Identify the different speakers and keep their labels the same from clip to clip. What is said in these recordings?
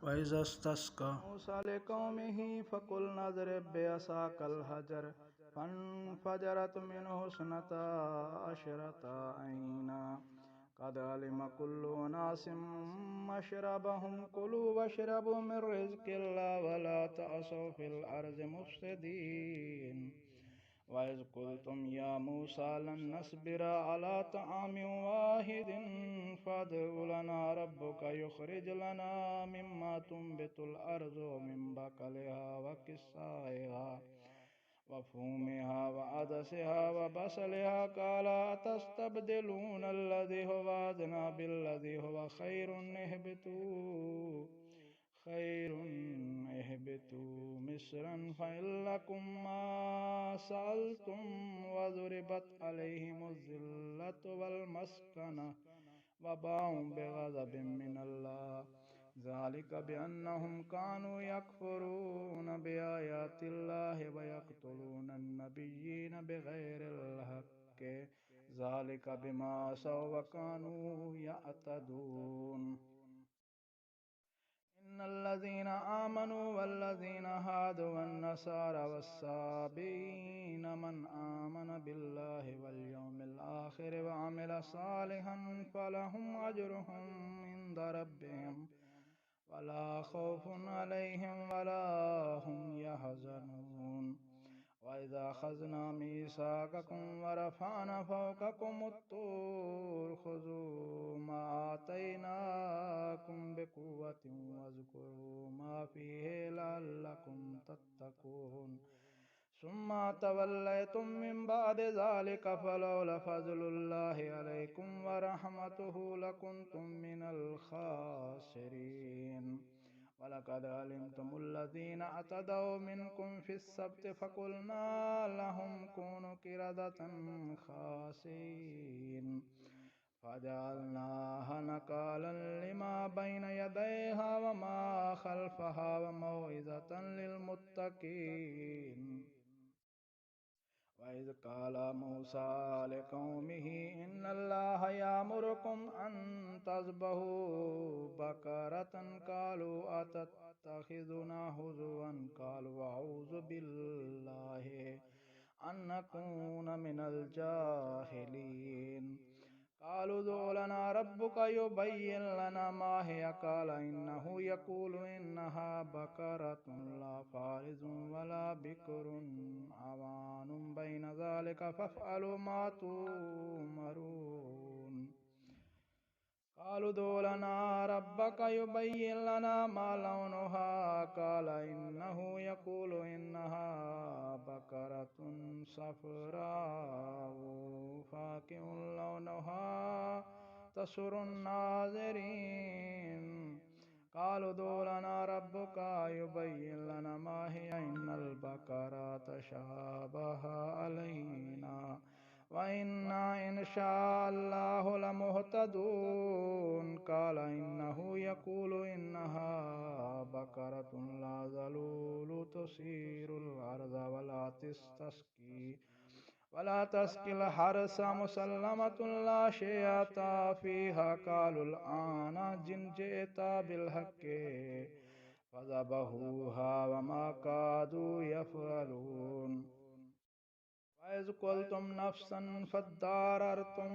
Speaker 1: वइज़ा इस्तस्क़ा
Speaker 2: मूसा लिक़ौमिही फ़क़ुलना इज़रिब बिअसाकल हजर फ़न्फ़जरत मिन्हु इस्नता अशरता ऐना क़द अलिम कुल्लु उनासिम मशरबहुम कुलू वशरबू मिन रिज़्क़िल्लाह वला तअसौ फ़िल अर्ज़ि मुफ़्सिदीन वइज़ क़ुल्तुम या मूसा लन नस्बिरा अला तआमिन वाहिदिन फ़द्उ लना रब्बका युख़रिज लना मिम्मा तुंबितुल अर्ज़ु मिन बक़लिहा व किस्साइहा व फ़ूमिहा व अदसिहा व बसलिहा क़ाल अतस्तब्दिलूना अल्लज़ी हुवा अदना बिल्लज़ी हुवा खैरुन मिस्रन फ़इन्नकुम मा सअल्तुम व ज़ुरिबत अलैहिमुज़्ज़िल्लतु वल मस्कनह व बाउ बिग़ज़बिन मिनल्लाह ज़ालिका बिअन्नहुम कानू यकफ़ुरून बिआयातिल्लाहि व यक़्तुलूनन नबिय्यीन बिग़ैरिल हक़्क़ि ज़ालिका बिमा असौ व कानू यअतदून इन्नल्लज़ीना आमनू वल्लज़ीना हादू वन्नसारा वस्साबीन मन आमन बिल्लाहि वल यौमिल आखिर व अमिल सालिहन फलहुम अज्रुहुम इंदा रब्बिहिम वला खौफुन अलैहिम वला हुम यहज़नून वइज़ा अख़ज़ना मीसाक़कुम वरफ़अना फ़ौक़कुमुत-तूर ख़ुज़ू मा आतैनाकुम बिक़ुव्वतिन वज़्कुरू मा फ़ीहि लअल्लकुम तत्तक़ून सुम्मा तवल्लैतुम मिन बअदि ज़ालिका फ़लौला फ़ज़्लुल्लाहि अलैकुम व रहमतुहु लकुन्तुम मिनल ख़ासिरीन वलक़द अलिमतुमुल्लज़ीना अतदौ मिनकुम फ़िस्सब्ति फ़क़ुल्ना लहुम कूनू क़िरदतन ख़ासिईन फ़जअल्नाहा नकालन लिमा बैन यदैहा व मा ख़ल्फ़हा व मौइज़तन लिलमुत्तक़ीन वइज़ क़ाल मूसा लिक़ौमिही इन्नल्लाहा यअमुरुकुम अन तज़बहू बक़रतन क़ालू अतत्तख़िज़ुना हुज़ुवन क़ालू अऊज़ु बिल्लाहि अन नकून मिनल जाहिलीन क़ालू उदु लना रब्बुका युबय्यिन लना मा हिय क़ाल इन्नहु यक़ूलु इन्नहा बक़रतुन ला फ़ारिज़ुन वला बिकुरुन अवानुम बैन ज़ालिका फ़फ़अलू मा तु'मरून क़ालू उदु लना रब्बका युबय्यिन लना मा लौनुहा क़ाल इन्नहु यक़ूलु इन्नहा बक़रतुन सफ़राउ फ़ाक़िउन लौनुहा तसुरुन नाज़िरीन क़ालू उदु लना रब्बका युबय्यिन लना मा हिय इन्नल बक़रा तशाबह अलैना व इन्ना इंशाअल्लाहु लमुहतदून क़ाल इन्नहु यक़ूलु इन्नहा बक़रतुन ला ज़लूलु तुसीरुल अर्ज़ वला तस्क़िल हर्स मुसल्लमतुन ला शियता फ़ीहा क़ालुल आना जि'ता बिल हक़्क़ि फ़ज़बहूहा व मा कादू यफ़अलून वइज़ क़ुल्तुम नफ़्सन फ़द्दारअतुम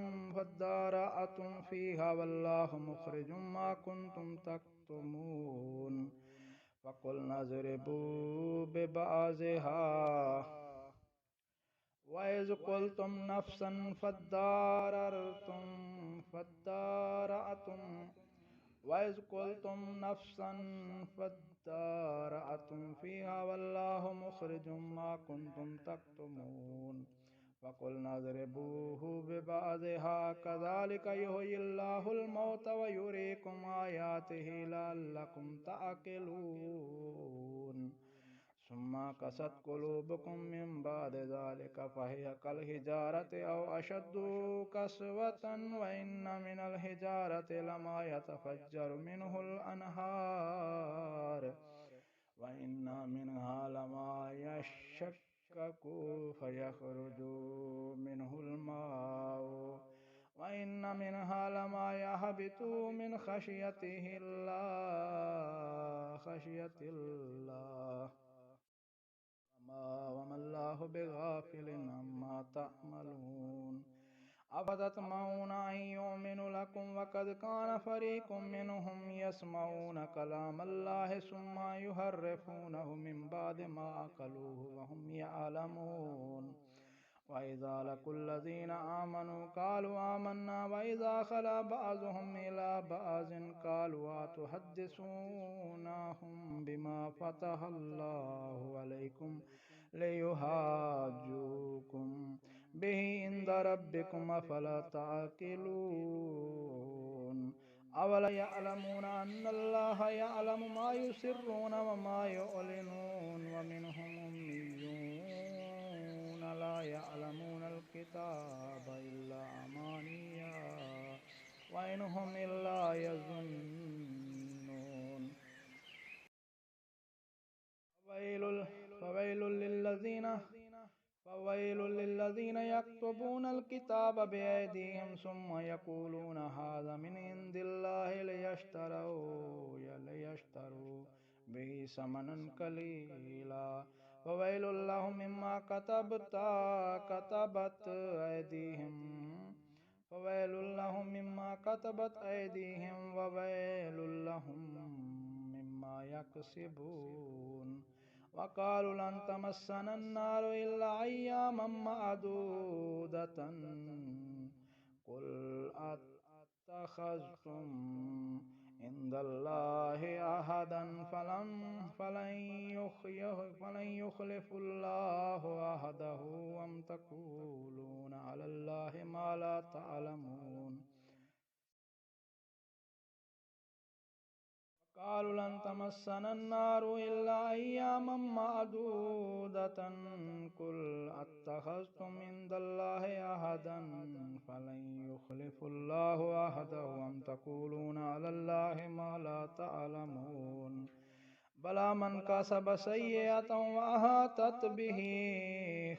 Speaker 2: फ़ीहा वल्लाहु मुख़रिजुम मा कुन्तुम तक्तुमून फ़क़ुल्ना इज़रिबू बिबअज़िहा वइज़ क़ुल्तुम नफ़्सन फ़द्दारअतुम फ़ीहा वल्लाहु मुख़रिजुम मा कुन्तुम तक्तुमून फ़क़ुल्ना इज़रिबूहु बिबअज़िहा कज़ालिका युह्यिल्लाहुल मौता व युरीकुम आयातिहि लअल्लकुम तअक़िलून सुम्मा क़सत क़ुलूबुकुम मिन बअदि ज़ालिका फ़हिय कल हिजारति औ अशद्दु क़स्वतन व इन्न मिनल हिजारति लमा यतफ़ज्जरु मिन्हुल अनहार व इन्न मिन्हा लमा यशक्ककु फ़यख़रुजु मिन्हुल माउ व इन्न मिन्हा लमा यहबितु मिन ख़शियतिहिल्लाह خشية الله وما الله بغافل عما تعملون أفتطمعون أن يؤمنوا لكم وقد كان فريق منهم يسمعون كلام الله ثم يحرفونه من بعد ما عقلوه وهم يعلمون وإذا لقوا الذين آمنوا قالوا آمنا وإذا خلا بعضهم إلى بعض قالوا أتحدثونهم بما فتح الله عليكم ليحاجوكم به عند ربكم أفلا تعقلون أولا يعلمون أن الله يعلم ما يسرون وما يعلنون ومنهم أميون لا يعلمون الكتاب إلا أمانيا وإن هم إلا يظنون فويل للذين يكتبون الكتاب بأيديهم ثم يقولون هذا من عند الله ليشتروا به ثمنا قليلا فويل لهم مما كتبت أيديهم وويل لهم مما يكسبون وقالوا لن تمسنا النار إلا أياما معدودة قل أتخذتم عند الله عهدا فلن يخلف الله عهده أم تقولون على الله ما لا تعلمون قالوا لن تمسنا النار إلا أياما معدودة قل أتخذتم عند الله عهدا فلن يخلف الله عهده أم تقولون على الله ما لا تعلمون بلى من كسب سيئة وأحاطت به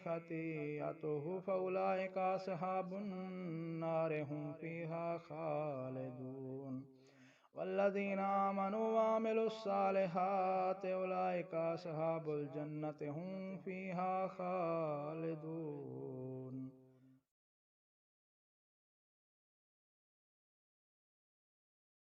Speaker 2: خطيئته فأولئك أصحاب النار هم فيها خالدون والذين آمنوا وعملوا الصالحات أولئك أصحاب الجنة هم فيها خالدون